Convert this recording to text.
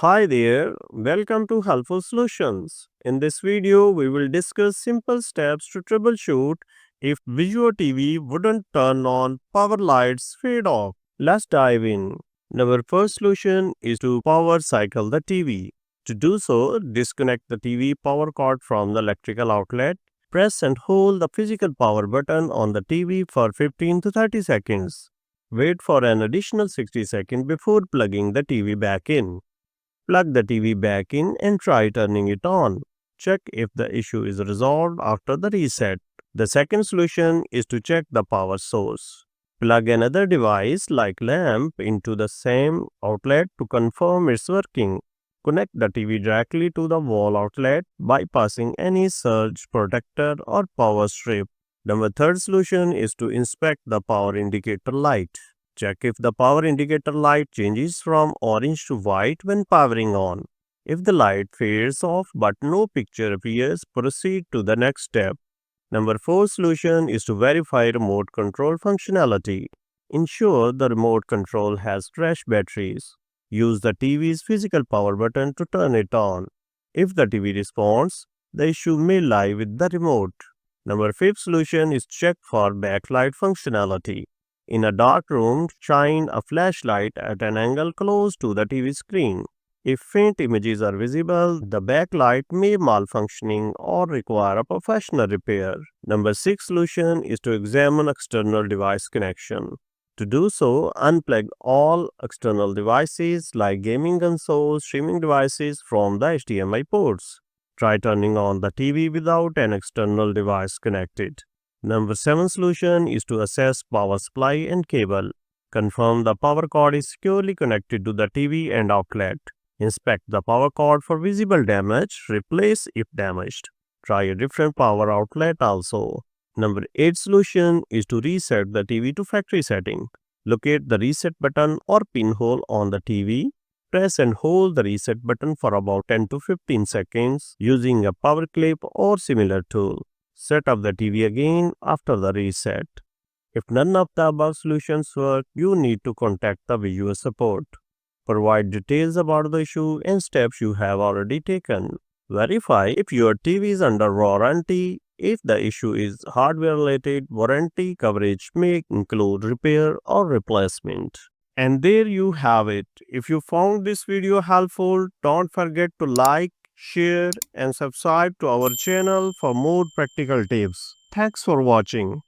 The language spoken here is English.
Hi there, welcome to Helpful Solutions. In this video, we will discuss simple steps to troubleshoot if Vizio TV wouldn't turn on, power lights fade off. Let's dive in. Our first solution is to power cycle the TV. To do so, disconnect the TV power cord from the electrical outlet. Press and hold the physical power button on the TV for 15 to 30 seconds. Wait for an additional 60 seconds before plugging the TV back in. Plug the TV back in and try turning it on. Check if the issue is resolved after the reset. The second solution is to check the power source. Plug another device like lamp into the same outlet to confirm it's working. Connect the TV directly to the wall outlet, bypassing any surge protector or power strip. The third solution is to inspect the power indicator light. Check if the power indicator light changes from orange to white when powering on. If the light fades off but no picture appears, proceed to the next step. Number 4 solution is to verify remote control functionality. Ensure the remote control has fresh batteries. Use the TV's physical power button to turn it on. If the TV responds, the issue may lie with the remote. Number 5 solution is check for backlight functionality. In a dark room, shine a flashlight at an angle close to the TV screen. If faint images are visible, the backlight may malfunctioning or require a professional repair. Number 6 solution is to examine external device connection. To do so, unplug all external devices like gaming consoles, streaming devices from the HDMI ports. Try turning on the TV without an external device connected. Number 7 solution is to assess power supply and cable. Confirm the power cord is securely connected to the TV and outlet. Inspect the power cord for visible damage. Replace if damaged. Try a different power outlet also. Number 8 solution is to reset the TV to factory setting. Locate the reset button or pinhole on the TV. Press and hold the reset button for about 10 to 15 seconds using a power clip or similar tool. Set up the TV again after the reset. If none of the above solutions work, you need to contact the viewer support. Provide details about the issue and steps you have already taken. Verify if your TV is under warranty. If the issue is hardware related, warranty coverage may include repair or replacement. And there you have it. If you found this video helpful, don't forget to like, share and subscribe to our channel for more practical tips. Thanks for watching.